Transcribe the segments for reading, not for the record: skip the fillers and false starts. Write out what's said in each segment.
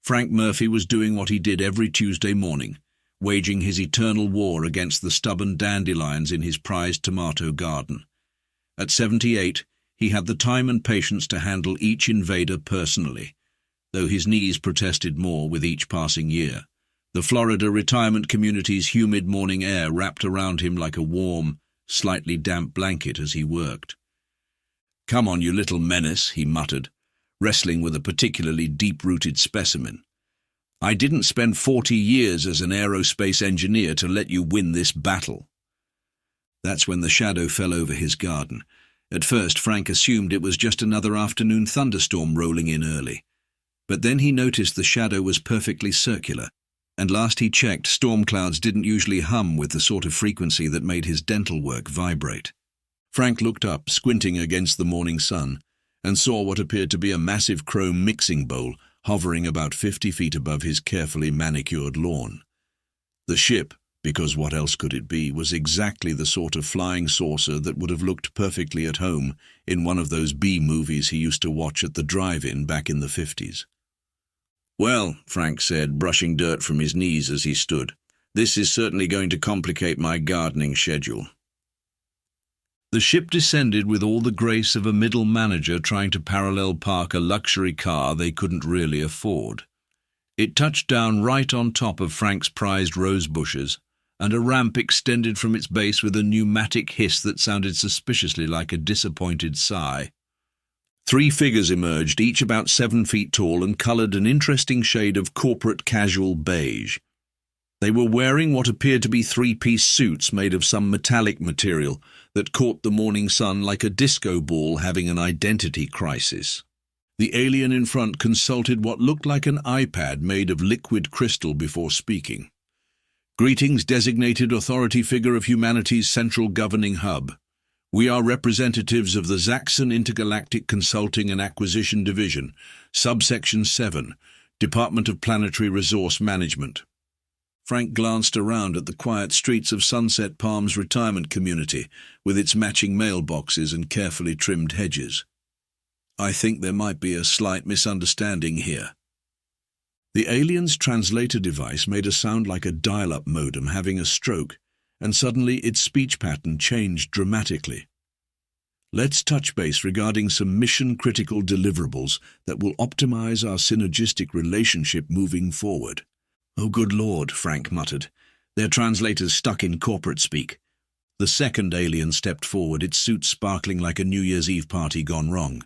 Frank Murphy was doing what he did every Tuesday morning, waging his eternal war against the stubborn dandelions in his prized tomato garden. At 78, he had the time and patience to handle each invader personally, though his knees protested more with each passing year. The Florida retirement community's humid morning air wrapped around him like a warm, slightly damp blanket as he worked. "Come on, you little menace," he muttered, wrestling with a particularly deep-rooted specimen. "I didn't spend 40 years as an aerospace engineer to let you win this battle." That's when the shadow fell over his garden. At first, Frank assumed it was just another afternoon thunderstorm rolling in early. But then he noticed the shadow was perfectly circular, and last he checked, storm clouds didn't usually hum with the sort of frequency that made his dental work vibrate. Frank looked up, squinting against the morning sun, and saw what appeared to be a massive chrome mixing bowl hovering about 50 feet above his carefully manicured lawn. The ship, because what else could it be, was exactly the sort of flying saucer that would have looked perfectly at home in one of those B-movies he used to watch at the drive-in back in the 50s. "Well," Frank said, brushing dirt from his knees as he stood, "this is certainly going to complicate my gardening schedule." The ship descended with all the grace of a middle manager trying to parallel park a luxury car they couldn't really afford. It touched down right on top of Frank's prized rose bushes, and a ramp extended from its base with a pneumatic hiss that sounded suspiciously like a disappointed sigh. 3 figures emerged, each about 7 feet tall and coloured an interesting shade of corporate casual beige. They were wearing what appeared to be 3-piece suits made of some metallic material that caught the morning sun like a disco ball having an identity crisis. The alien in front consulted what looked like an iPad made of liquid crystal before speaking. "Greetings, designated authority figure of humanity's central governing hub. We are representatives of the Zaxxon Intergalactic Consulting and Acquisition Division, Subsection 7, Department of Planetary Resource Management." Frank glanced around at the quiet streets of Sunset Palms retirement community, with its matching mailboxes and carefully trimmed hedges. "I think there might be a slight misunderstanding here." The alien's translator device made a sound like a dial-up modem having a stroke, and suddenly its speech pattern changed dramatically. "Let's touch base regarding some mission-critical deliverables that will optimize our synergistic relationship moving forward." "Oh, good Lord," Frank muttered. Their translators stuck in corporate speak. The second alien stepped forward, its suit sparkling like a New Year's Eve party gone wrong.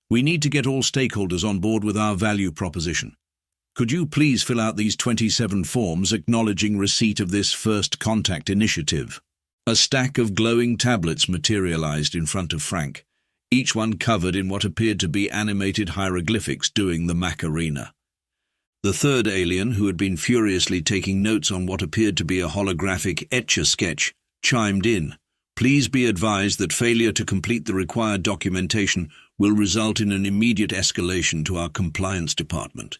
"We need to get all stakeholders on board with our value proposition. Could you please fill out these 27 forms acknowledging receipt of this first contact initiative?" A stack of glowing tablets materialized in front of Frank, each one covered in what appeared to be animated hieroglyphics doing the Macarena. The third alien, who had been furiously taking notes on what appeared to be a holographic Etch-a-Sketch, chimed in. "Please be advised that failure to complete the required documentation will result in an immediate escalation to our compliance department,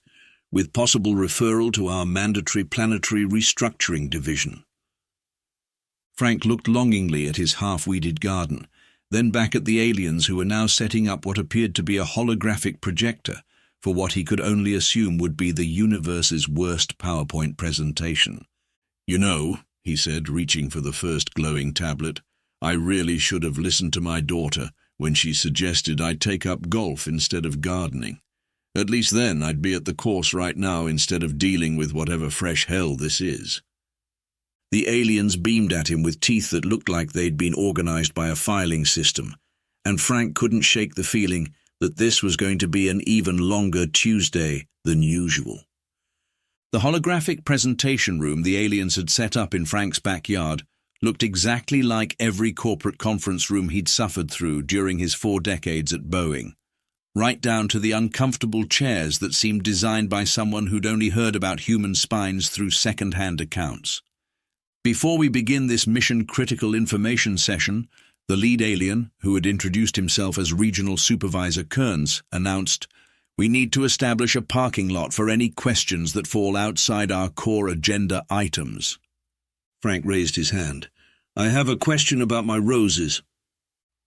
with possible referral to our mandatory planetary restructuring division." Frank looked longingly at his half-weeded garden, then back at the aliens who were now setting up what appeared to be a holographic projector for what he could only assume would be the universe's worst PowerPoint presentation. "You know," he said, reaching for the first glowing tablet, "I really should have listened to my daughter when she suggested I take up golf instead of gardening. At least then I'd be at the course right now instead of dealing with whatever fresh hell this is." The aliens beamed at him with teeth that looked like they'd been organized by a filing system, and Frank couldn't shake the feeling that this was going to be an even longer Tuesday than usual. The holographic presentation room the aliens had set up in Frank's backyard looked exactly like every corporate conference room he'd suffered through during his 4 decades at Boeing, right down to the uncomfortable chairs that seemed designed by someone who'd only heard about human spines through second-hand accounts. "Before we begin this mission-critical information session," the lead alien, who had introduced himself as Regional Supervisor Kearns, announced, "We need to establish a parking lot for any questions that fall outside our core agenda items." Frank raised his hand. "I have a question about my roses."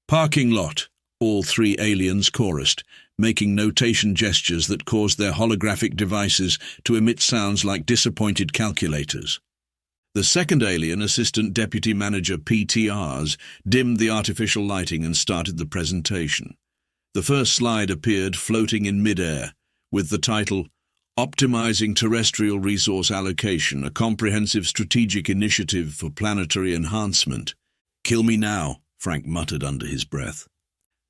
"Parking lot," All three aliens chorused, making notation gestures that caused their holographic devices to emit sounds like disappointed calculators. The second alien, Assistant Deputy Manager PTRs, dimmed the artificial lighting and started the presentation. The first slide appeared floating in mid-air, with the title, Optimizing Terrestrial Resource Allocation, a Comprehensive Strategic Initiative for Planetary Enhancement. "Kill me now," Frank muttered under his breath.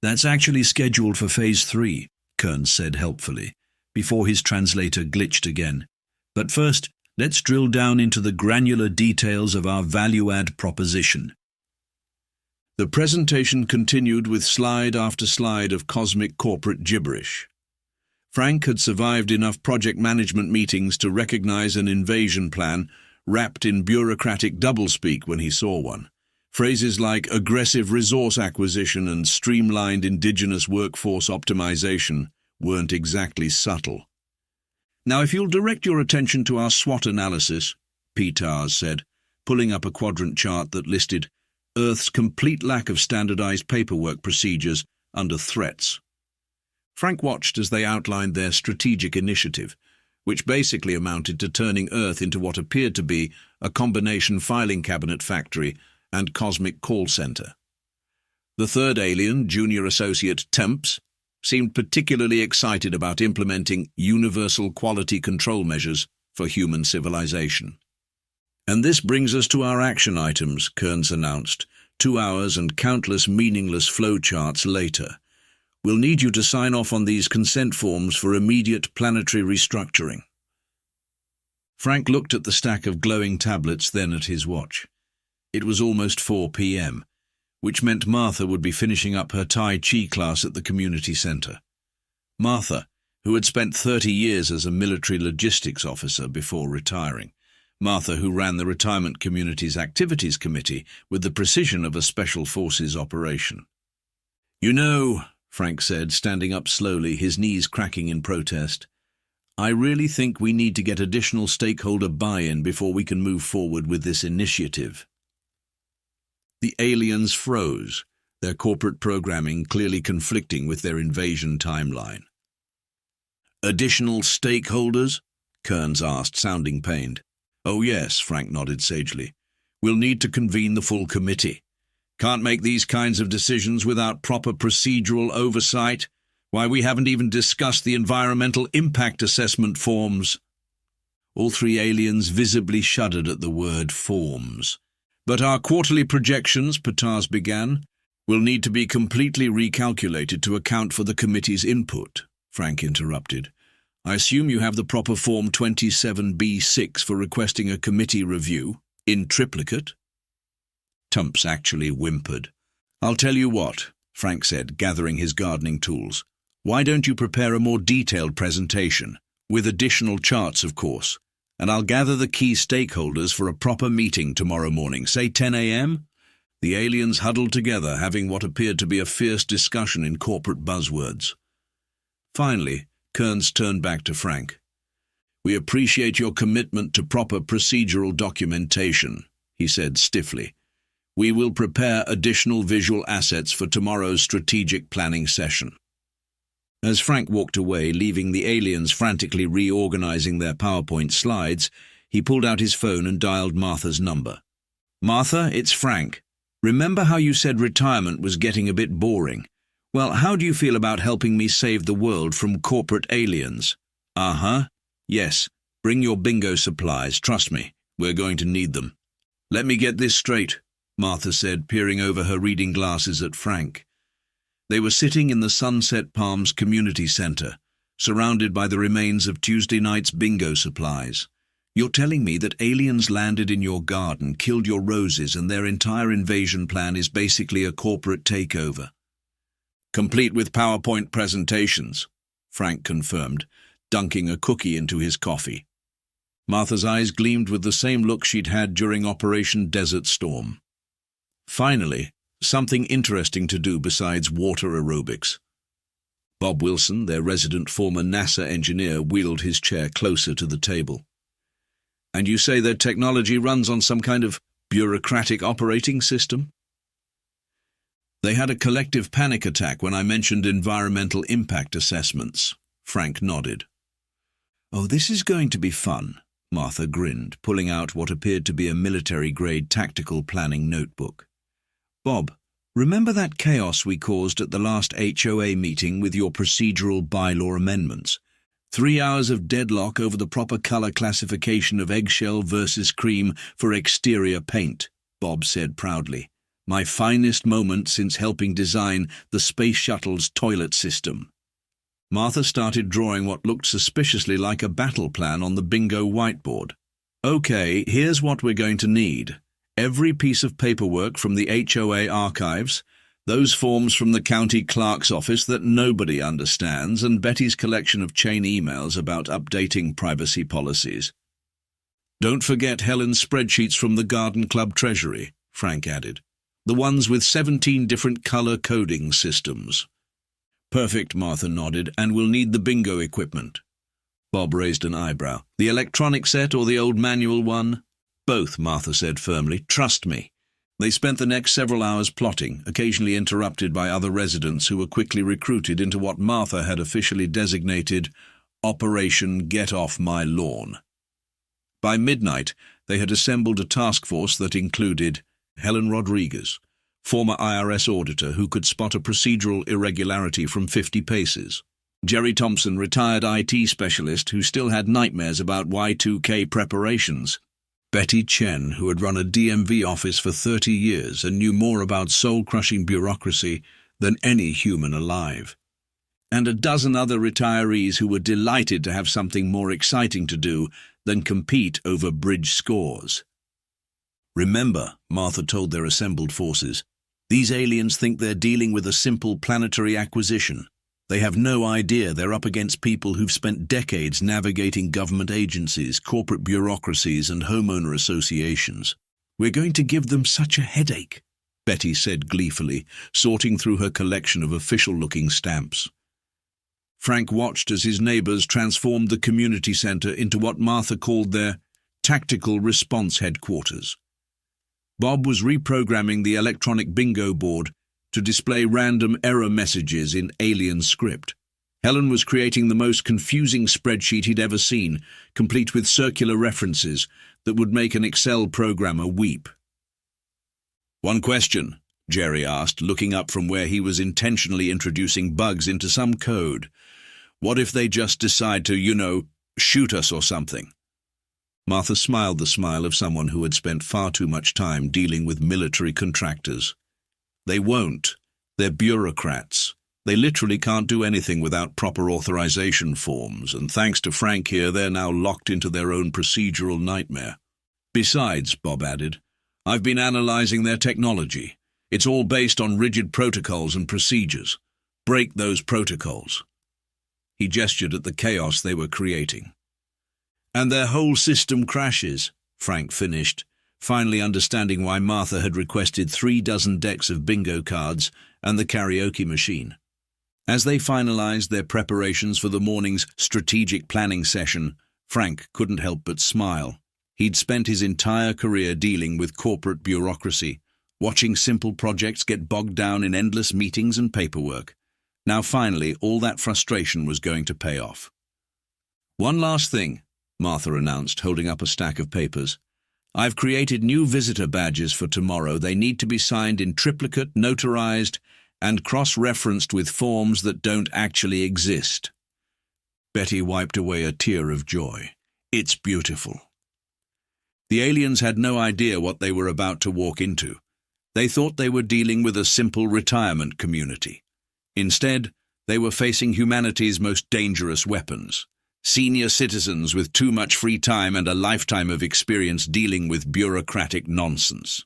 "That's actually scheduled for Phase 3, Kearns said helpfully, before his translator glitched again. "But first, let's drill down into the granular details of our value-add proposition." The presentation continued with slide after slide of cosmic corporate gibberish. Frank had survived enough project management meetings to recognize an invasion plan wrapped in bureaucratic doublespeak when he saw one. Phrases like aggressive resource acquisition and streamlined indigenous workforce optimization weren't exactly subtle. "Now, if you'll direct your attention to our SWOT analysis," PTARS said, pulling up a quadrant chart that listed Earth's complete lack of standardized paperwork procedures under threats. Frank watched as they outlined their strategic initiative, which basically amounted to turning Earth into what appeared to be a combination filing cabinet factory and cosmic call center. The third alien, Junior Associate Temps, seemed particularly excited about implementing universal quality control measures for human civilization. "And this brings us to our action items," Kearns announced, 2 hours and countless meaningless flowcharts later. "We'll need you to sign off on these consent forms for immediate planetary restructuring." Frank looked at the stack of glowing tablets, then at his watch. It was almost 4 p.m., which meant Martha would be finishing up her Tai Chi class at the community center. Martha, who had spent 30 years as a military logistics officer before retiring. Martha, who ran the retirement community's activities committee with the precision of a special forces operation. "You know," Frank said, standing up slowly, his knees cracking in protest, "I really think we need to get additional stakeholder buy-in before we can move forward with this initiative." The aliens froze, their corporate programming clearly conflicting with their invasion timeline. "Additional stakeholders?" Kearns asked, sounding pained. "Oh yes," Frank nodded sagely. "We'll need to convene the full committee. Can't make these kinds of decisions without proper procedural oversight. Why, we haven't even discussed the environmental impact assessment forms." All three aliens visibly shuddered at the word forms. "But our quarterly projections," Patars began, "will need to be completely recalculated to account for the committee's input," Frank interrupted. "I assume you have the proper Form 27B6 for requesting a committee review, in triplicate?" Tumps actually whimpered. "I'll tell you what," Frank said, gathering his gardening tools. "Why don't you prepare a more detailed presentation, with additional charts, of course, and I'll gather the key stakeholders for a proper meeting tomorrow morning, say 10 a.m.? The aliens huddled together, having what appeared to be a fierce discussion in corporate buzzwords. Finally, Kearns turned back to Frank. "We appreciate your commitment to proper procedural documentation," he said stiffly. "We will prepare additional visual assets for tomorrow's strategic planning session." As Frank walked away, leaving the aliens frantically reorganizing their PowerPoint slides, he pulled out his phone and dialed Martha's number. "Martha, it's Frank. Remember how you said retirement was getting a bit boring? Well, how do you feel about helping me save the world from corporate aliens?" "Uh-huh. Yes. Bring your bingo supplies. Trust me, we're going to need them." "Let me get this straight," Martha said, peering over her reading glasses at Frank. They were sitting in the Sunset Palms Community Center, surrounded by the remains of Tuesday night's bingo supplies. "You're telling me that aliens landed in your garden, killed your roses, and their entire invasion plan is basically a corporate takeover?" "Complete with PowerPoint presentations," Frank confirmed, dunking a cookie into his coffee. Martha's eyes gleamed with the same look she'd had during Operation Desert Storm. Finally, something interesting to do besides water aerobics. Bob Wilson, their resident former NASA engineer, wheeled his chair closer to the table. "And you say their technology runs on some kind of bureaucratic operating system?" They had a collective panic attack when I mentioned environmental impact assessments. Frank nodded. Oh, this is going to be fun, Martha grinned, pulling out what appeared to be a military-grade tactical planning notebook. Bob, remember that chaos we caused at the last HOA meeting with your procedural bylaw amendments? 3 hours of deadlock over the proper color classification of eggshell versus cream for exterior paint, Bob said proudly. My finest moment since helping design the Space Shuttle's toilet system. Martha started drawing what looked suspiciously like a battle plan on the bingo whiteboard. Okay, here's what we're going to need. Every piece of paperwork from the HOA archives, those forms from the county clerk's office that nobody understands, and Betty's collection of chain emails about updating privacy policies. Don't forget Helen's spreadsheets from the Garden Club treasury, Frank added. The ones with 17 different color coding systems. Perfect, Martha nodded, and we'll need the bingo equipment. Bob raised an eyebrow. The electronic set or the old manual one? Both, Martha said firmly. Trust me. They spent the next several hours plotting, occasionally interrupted by other residents who were quickly recruited into what Martha had officially designated Operation Get Off My Lawn. By midnight, they had assembled a task force that included Helen Rodriguez, former IRS auditor who could spot a procedural irregularity from 50 paces. Jerry Thompson, retired IT specialist who still had nightmares about Y2K preparations. Betty Chen, who had run a DMV office for 30 years and knew more about soul-crushing bureaucracy than any human alive. And a dozen other retirees who were delighted to have something more exciting to do than compete over bridge scores. Remember, Martha told their assembled forces, these aliens think they're dealing with a simple planetary acquisition. They have no idea they're up against people who've spent decades navigating government agencies, corporate bureaucracies, and homeowner associations. We're going to give them such a headache, Betty said gleefully, sorting through her collection of official-looking stamps. Frank watched as his neighbors transformed the community center into what Martha called their tactical response headquarters. Bob was reprogramming the electronic bingo board to display random error messages in alien script. Helen was creating the most confusing spreadsheet he'd ever seen, complete with circular references that would make an Excel programmer weep. One question, Jerry asked, looking up from where he was intentionally introducing bugs into some code. What if they just decide to, shoot us or something? Martha smiled the smile of someone who had spent far too much time dealing with military contractors. They won't. They're bureaucrats. They literally can't do anything without proper authorization forms, and thanks to Frank here, they're now locked into their own procedural nightmare. Besides, Bob added, I've been analyzing their technology. It's all based on rigid protocols and procedures. Break those protocols. He gestured at the chaos they were creating. And their whole system crashes, Frank finished, finally understanding why Martha had requested 36 decks of bingo cards and the karaoke machine. As they finalized their preparations for the morning's strategic planning session, Frank couldn't help but smile. He'd spent his entire career dealing with corporate bureaucracy, watching simple projects get bogged down in endless meetings and paperwork. Now finally, all that frustration was going to pay off. One last thing, Martha announced, holding up a stack of papers. I've created new visitor badges for tomorrow. They need to be signed in triplicate, notarized, and cross-referenced with forms that don't actually exist. Betty wiped away a tear of joy. It's beautiful. The aliens had no idea what they were about to walk into. They thought they were dealing with a simple retirement community. Instead, they were facing humanity's most dangerous weapons. Senior citizens with too much free time and a lifetime of experience dealing with bureaucratic nonsense.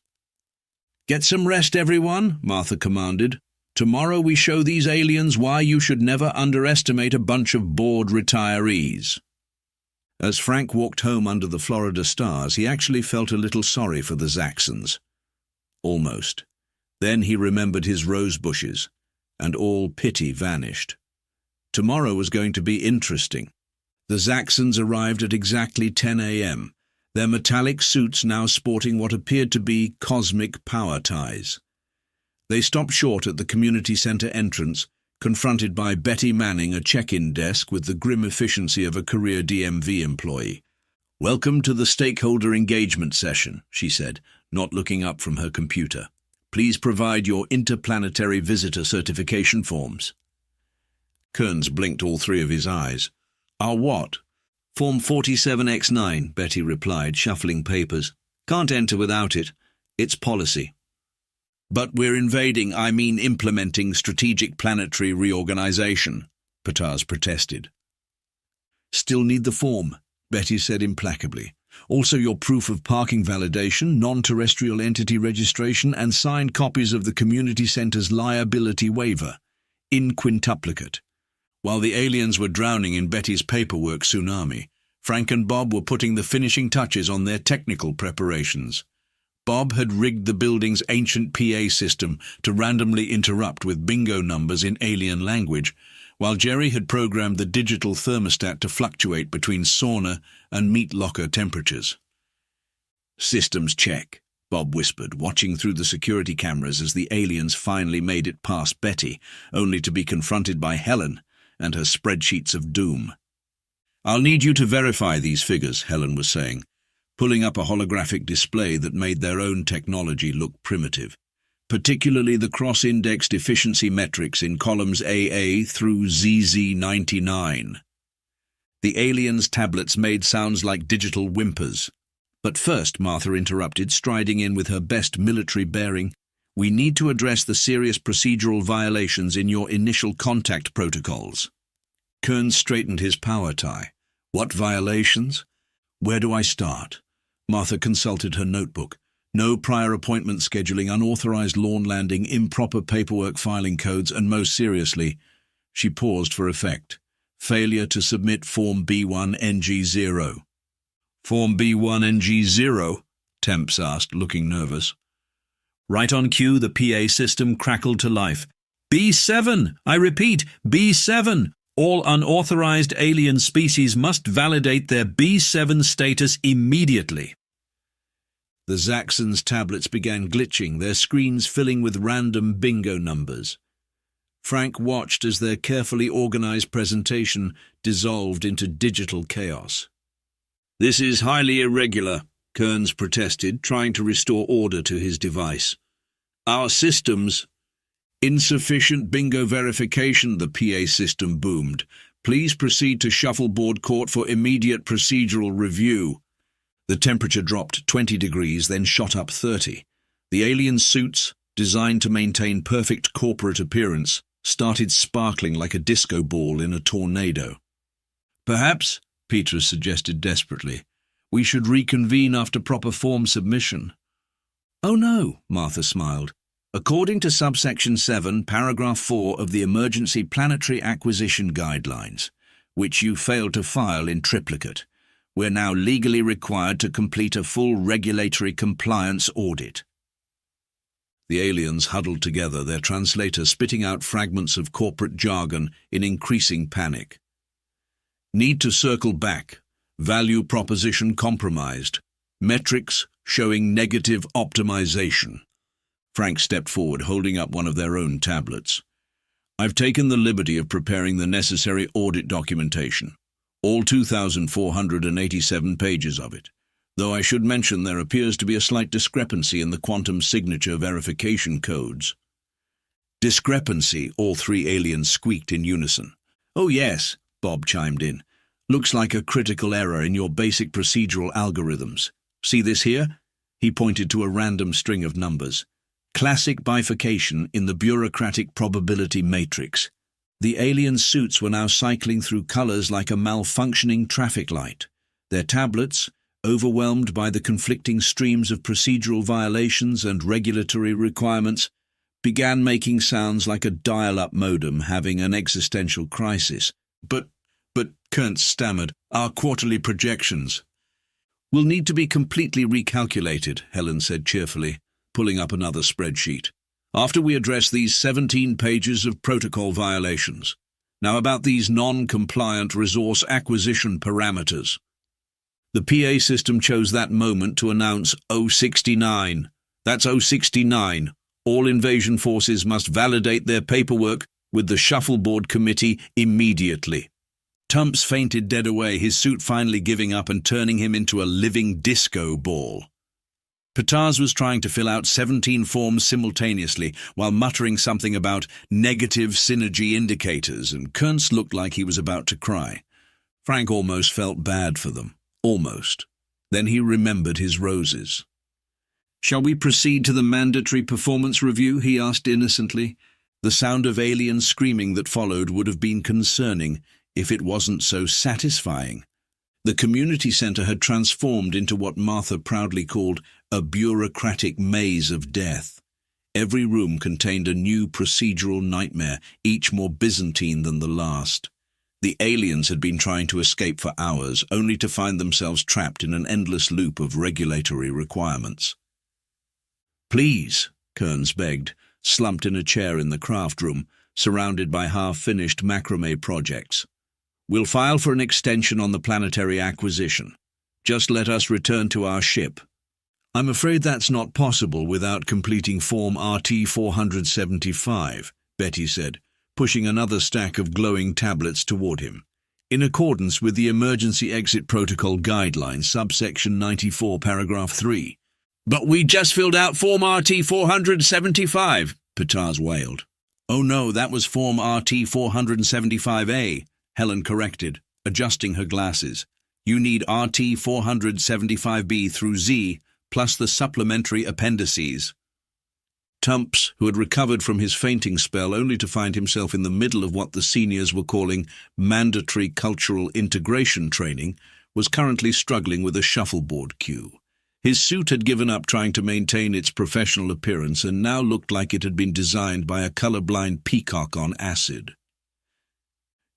Get some rest, everyone, Martha commanded. Tomorrow we show these aliens why you should never underestimate a bunch of bored retirees. As Frank walked home under the Florida stars, he actually felt a little sorry for the Zaxxons. Almost. Then he remembered his rose bushes, and all pity vanished. Tomorrow was going to be interesting. The Zaxxons arrived at exactly 10 a.m., their metallic suits now sporting what appeared to be cosmic power ties. They stopped short at the community centre entrance, confronted by Betty manning a check-in desk with the grim efficiency of a career DMV employee. "Welcome to the stakeholder engagement session," she said, not looking up from her computer. "Please provide your interplanetary visitor certification forms." Kearns blinked all three of his eyes. "Our what?" "Form 47X9, Betty replied, shuffling papers. "Can't enter without it. It's policy." "But we're implementing strategic planetary reorganization," Pataz protested. "Still need the form," Betty said implacably. "Also your proof of parking validation, non-terrestrial entity registration, and signed copies of the community center's liability waiver, in quintuplicate." While the aliens were drowning in Betty's paperwork tsunami, Frank and Bob were putting the finishing touches on their technical preparations. Bob had rigged the building's ancient PA system to randomly interrupt with bingo numbers in alien language, while Jerry had programmed the digital thermostat to fluctuate between sauna and meat locker temperatures. "Systems check," Bob whispered, watching through the security cameras as the aliens finally made it past Betty, only to be confronted by Helen and her spreadsheets of doom. "I'll need you to verify these figures," Helen was saying, pulling up a holographic display that made their own technology look primitive, particularly the cross-indexed efficiency metrics in columns AA through ZZ99. The aliens' tablets made sounds like digital whimpers. "But first," Martha interrupted, striding in with her best military bearing, "we need to address the serious procedural violations in your initial contact protocols." Kearns straightened his power tie. "What violations? Where do I start?" Martha consulted her notebook. No prior appointment scheduling, unauthorized lawn landing, improper paperwork filing codes, and most seriously, she paused for effect, failure to submit Form B1NG0. "Form B1NG0? Temps asked, looking nervous. Right on cue, the PA system crackled to life. "B7! I repeat, B7! All unauthorized alien species must validate their B7 status immediately." The Zaxxon's tablets began glitching, their screens filling with random bingo numbers. Frank watched as their carefully organized presentation dissolved into digital chaos. "This is highly irregular," Kearns protested, trying to restore order to his device. "Our systems—" "Insufficient bingo verification," the PA system boomed. "Please proceed to shuffleboard court for immediate procedural review." The temperature dropped 20 degrees, then shot up 30. The alien suits, designed to maintain perfect corporate appearance, started sparkling like a disco ball in a tornado. "Perhaps," Petrus suggested desperately, "we should reconvene after proper form submission." "Oh no," Martha smiled. "According to subsection 7, paragraph 4 of the Emergency Planetary Acquisition Guidelines, which you failed to file in triplicate, we're now legally required to complete a full regulatory compliance audit." The aliens huddled together, their translator spitting out fragments of corporate jargon in increasing panic. "Need to circle back. Value proposition compromised. Metrics showing negative optimization." Frank stepped forward, holding up one of their own tablets. "I've taken the liberty of preparing the necessary audit documentation, all 2,487 pages of it, though I should mention there appears to be a slight discrepancy in the quantum signature verification codes." "Discrepancy," all three aliens squeaked in unison. "Oh yes," Bob chimed in. "Looks like a critical error in your basic procedural algorithms. See this here?" He pointed to a random string of numbers. "Classic bifurcation in the bureaucratic probability matrix." The alien suits were now cycling through colors like a malfunctioning traffic light. Their tablets, overwhelmed by the conflicting streams of procedural violations and regulatory requirements, began making sounds like a dial-up modem having an existential crisis. But, Kearns stammered, "our quarterly projections." "Will need to be completely recalculated," Helen said cheerfully, pulling up another spreadsheet, "after we address these 17 pages of protocol violations. Now about these non-compliant resource acquisition parameters." The PA system chose that moment to announce 069. "That's 069. All invasion forces must validate their paperwork with the shuffleboard committee immediately. Tumps fainted dead away, his suit finally giving up and turning him into a living disco ball. Petars was trying to fill out 17 forms simultaneously while muttering something about negative synergy indicators, and Kearns looked like he was about to cry. Frank almost felt bad for them. Almost. Then he remembered his roses. "Shall we proceed to the mandatory performance review?" he asked innocently. The sound of alien screaming that followed would have been concerning if it wasn't so satisfying. The community center had transformed into what Martha proudly called a bureaucratic maze of death. Every room contained a new procedural nightmare, each more Byzantine than the last. The aliens had been trying to escape for hours, only to find themselves trapped in an endless loop of regulatory requirements. "Please," Kearns begged, slumped in a chair in the craft room, surrounded by half-finished macrame projects. "We'll file for an extension on the planetary acquisition. Just let us return to our ship." "I'm afraid that's not possible without completing Form RT-475, Betty said, pushing another stack of glowing tablets toward him. "In accordance with the Emergency Exit Protocol Guidelines, subsection 94, paragraph 3. "But we just filled out Form RT-475, Petars wailed. "Oh no, that was Form RT-475A, Helen corrected, adjusting her glasses. "You need RT-475B through Z, plus the supplementary appendices." Tumps, who had recovered from his fainting spell only to find himself in the middle of what the seniors were calling mandatory cultural integration training, was currently struggling with a shuffleboard cue. His suit had given up trying to maintain its professional appearance and now looked like it had been designed by a colorblind peacock on acid.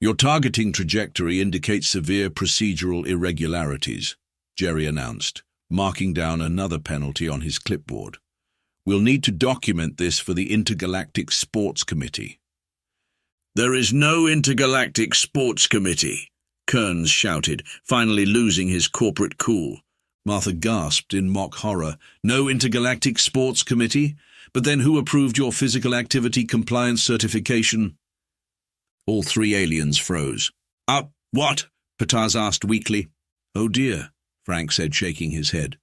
"Your targeting trajectory indicates severe procedural irregularities," Jerry announced, marking down another penalty on his clipboard. "We'll need to document this for the Intergalactic Sports Committee." "There is no Intergalactic Sports Committee," Kearns shouted, finally losing his corporate cool. Martha gasped in mock horror. "No Intergalactic Sports Committee? But then who approved your physical activity compliance certification?" All three aliens froze. What?" Petars asked weakly. "Oh dear," Frank said, shaking his head.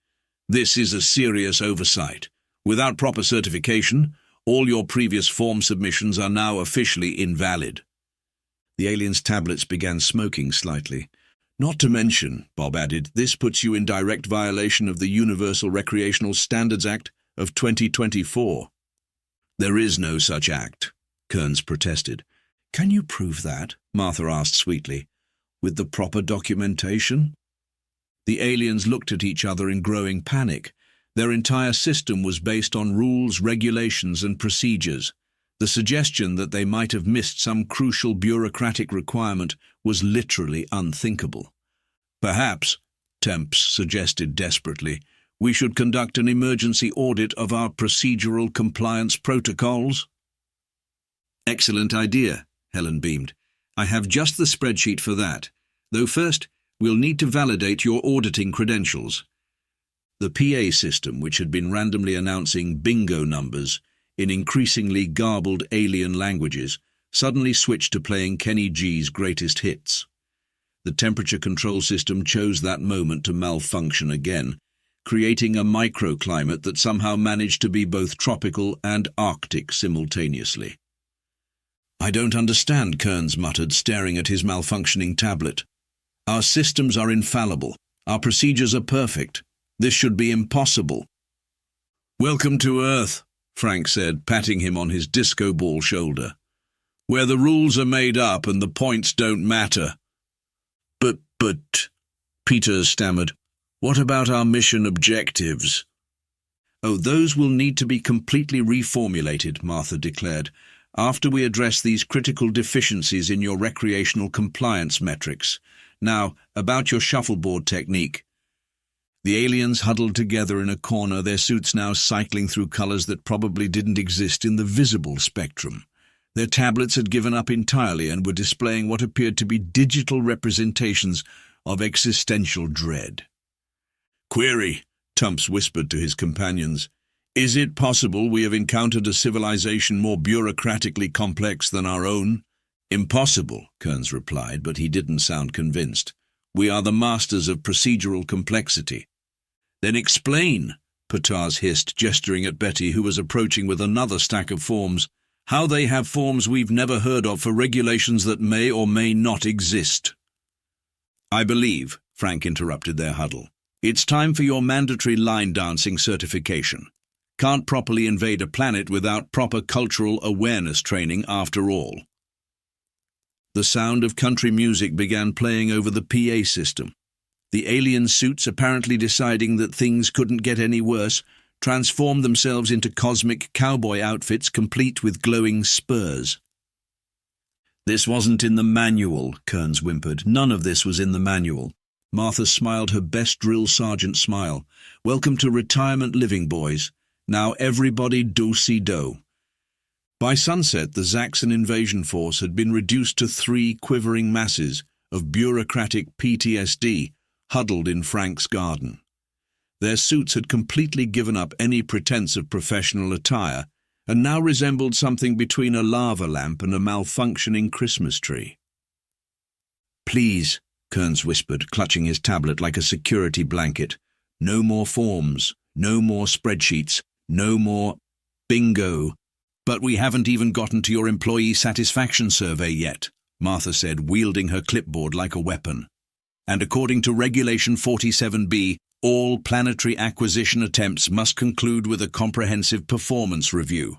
"This is a serious oversight. Without proper certification, all your previous form submissions are now officially invalid." The aliens' tablets began smoking slightly. "Not to mention," Bob added, "this puts you in direct violation of the Universal Recreational Standards Act of 2024. "There is no such act," Kearns protested. "Can you prove that?" Martha asked sweetly. "With the proper documentation?" The aliens looked at each other in growing panic. Their entire system was based on rules, regulations, and procedures. The suggestion that they might have missed some crucial bureaucratic requirement was literally unthinkable. "Perhaps," Temps suggested desperately, "we should conduct an emergency audit of our procedural compliance protocols." "Excellent idea," Helen beamed. "I have just the spreadsheet for that. Though first, we'll need to validate your auditing credentials." The PA system, which had been randomly announcing bingo numbers in increasingly garbled alien languages, suddenly switched to playing Kenny G's greatest hits. The temperature control system chose that moment to malfunction again, creating a microclimate that somehow managed to be both tropical and Arctic simultaneously. "I don't understand," Kearns muttered, staring at his malfunctioning tablet. "Our systems are infallible. Our procedures are perfect. This should be impossible." "Welcome to Earth," Frank said, patting him on his disco ball shoulder, "where the rules are made up and the points don't matter." But, Peters stammered, "what about our mission objectives?" "Oh, those will need to be completely reformulated," Martha declared, "after we address these critical deficiencies in your recreational compliance metrics. Now, about your shuffleboard technique." The aliens huddled together in a corner, their suits now cycling through colors that probably didn't exist in the visible spectrum. Their tablets had given up entirely and were displaying what appeared to be digital representations of existential dread. "Query," Tumps whispered to his companions. Is it possible we have encountered a civilization more bureaucratically complex than our own? Impossible, Kearns replied, but he didn't sound convinced. We are the masters of procedural complexity. Then explain, Pataz hissed, gesturing at Betty, who was approaching with another stack of forms. How they have forms we've never heard of for regulations that may or may not exist. I believe, Frank interrupted their huddle. It's time for your mandatory line dancing certification. Can't properly invade a planet without proper cultural awareness training after all. The sound of country music began playing over the PA system. The alien suits, apparently deciding that things couldn't get any worse, transformed themselves into cosmic cowboy outfits complete with glowing spurs. This wasn't in the manual, Kearns whimpered. None of this was in the manual. Martha smiled her best drill sergeant smile. Welcome to retirement living, boys. Now everybody do-si-do. By sunset, the Zaxxon invasion force had been reduced to 3 quivering masses of bureaucratic PTSD huddled in Frank's garden. Their suits had completely given up any pretense of professional attire and now resembled something between a lava lamp and a malfunctioning Christmas tree. Please, Kearns whispered, clutching his tablet like a security blanket. No more forms, no more spreadsheets, no more bingo. But we haven't even gotten to your employee satisfaction survey yet, Martha said, wielding her clipboard like a weapon. And according to Regulation 47B, all planetary acquisition attempts must conclude with a comprehensive performance review.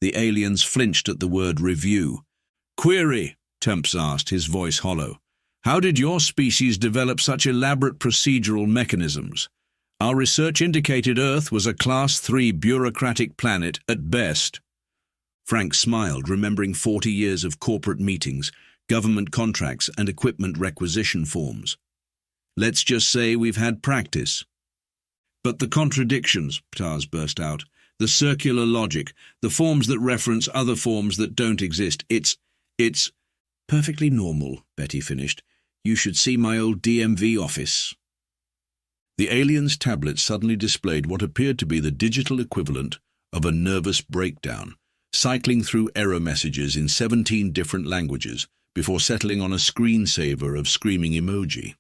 The aliens flinched at the word review. Query, Temps asked, his voice hollow. How did your species develop such elaborate procedural mechanisms? Our research indicated Earth was a Class 3 bureaucratic planet at best. Frank smiled, remembering 40 years of corporate meetings, government contracts, and equipment requisition forms. Let's just say we've had practice. But the contradictions, Pataz burst out, the circular logic, the forms that reference other forms that don't exist, it's perfectly normal, Betty finished. You should see my old DMV office. The alien's tablet suddenly displayed what appeared to be the digital equivalent of a nervous breakdown, cycling through error messages in 17 different languages before settling on a screensaver of screaming emoji.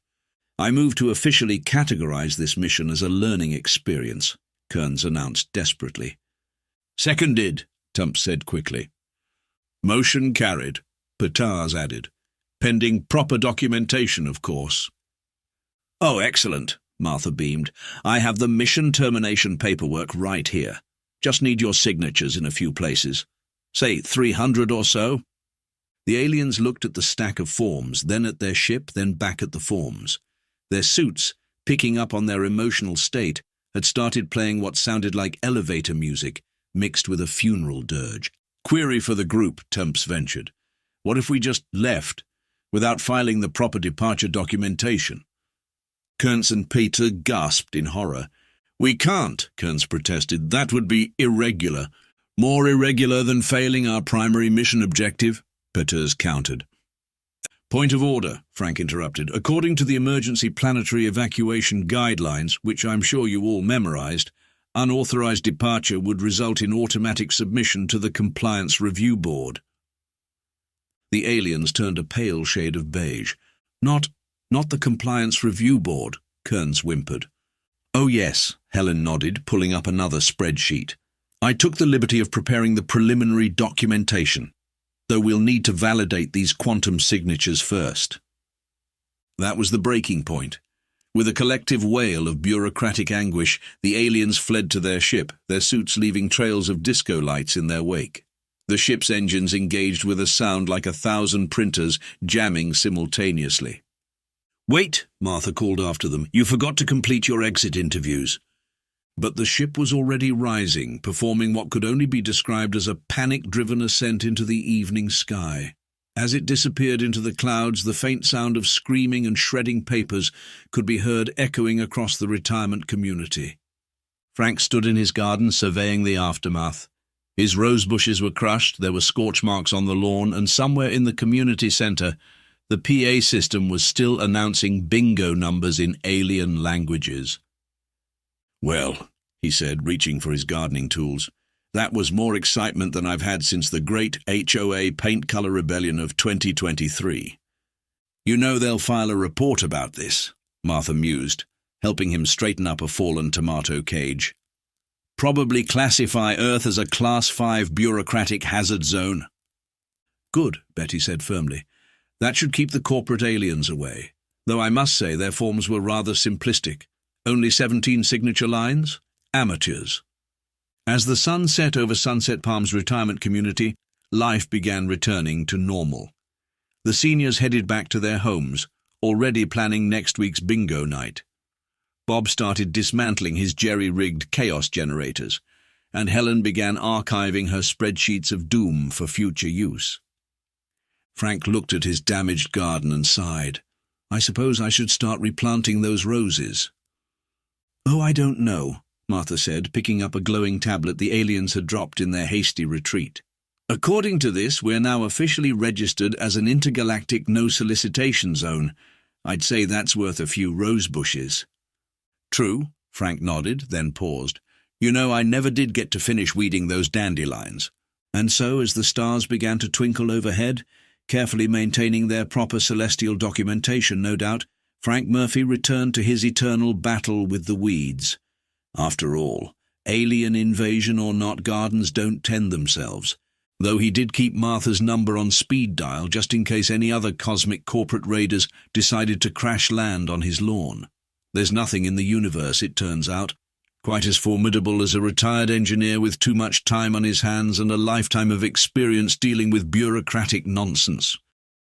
I move to officially categorize this mission as a learning experience, Kearns announced desperately. Seconded, Tump said quickly. Motion carried, Pataz added. Pending proper documentation, of course. Oh, excellent, Martha beamed. I have the mission termination paperwork right here. Just need your signatures in a few places. Say 300 or so. The aliens looked at the stack of forms, then at their ship, then back at the forms. Their suits, picking up on their emotional state, had started playing what sounded like elevator music, mixed with a funeral dirge. Query for the group, Tumps ventured. What if we just left, without filing the proper departure documentation? Kearns and Peter gasped in horror. We can't, Kearns protested. That would be irregular. More irregular than failing our primary mission objective, Peters countered. Point of order, Frank interrupted. According to the emergency planetary evacuation guidelines, which I'm sure you all memorized, unauthorized departure would result in automatic submission to the Compliance Review Board. The aliens turned a pale shade of beige. Not the Compliance Review Board, Kearns whimpered. Oh yes, Helen nodded, pulling up another spreadsheet. I took the liberty of preparing the preliminary documentation, though we'll need to validate these quantum signatures first. That was the breaking point. With a collective wail of bureaucratic anguish, the aliens fled to their ship, their suits leaving trails of disco lights in their wake. The ship's engines engaged with a sound like 1,000 printers jamming simultaneously. Wait, Martha called after them. You forgot to complete your exit interviews. But the ship was already rising, performing what could only be described as a panic-driven ascent into the evening sky. As it disappeared into the clouds, the faint sound of screaming and shredding papers could be heard echoing across the retirement community. Frank stood in his garden surveying the aftermath. His rose bushes were crushed, there were scorch marks on the lawn, and somewhere in the community centre, the PA system was still announcing bingo numbers in alien languages. Well, he said, reaching for his gardening tools. That was more excitement than I've had since the great HOA paint color rebellion of 2023. You know they'll file a report about this, Martha mused, helping him straighten up a fallen tomato cage. Probably classify Earth as a Class 5 bureaucratic hazard zone. Good, Betty said firmly. That should keep the corporate aliens away, though I must say their forms were rather simplistic. Only 17 signature lines? Amateurs. As the sun set over Sunset Palms retirement community, life began returning to normal. The seniors headed back to their homes, already planning next week's bingo night. Bob started dismantling his jerry-rigged chaos generators, and Helen began archiving her spreadsheets of doom for future use. Frank looked at his damaged garden and sighed. I suppose I should start replanting those roses. Oh, I don't know, Martha said, picking up a glowing tablet the aliens had dropped in their hasty retreat. According to this, we're now officially registered as an intergalactic no-solicitation zone. I'd say that's worth a few rose bushes. True, Frank nodded, then paused. You know, I never did get to finish weeding those dandelions. And so, as the stars began to twinkle overhead, carefully maintaining their proper celestial documentation, no doubt, Frank Murphy returned to his eternal battle with the weeds. After all, alien invasion or not, gardens don't tend themselves, though he did keep Martha's number on speed dial just in case any other cosmic corporate raiders decided to crash land on his lawn. There's nothing in the universe, it turns out, quite as formidable as a retired engineer with too much time on his hands and a lifetime of experience dealing with bureaucratic nonsense.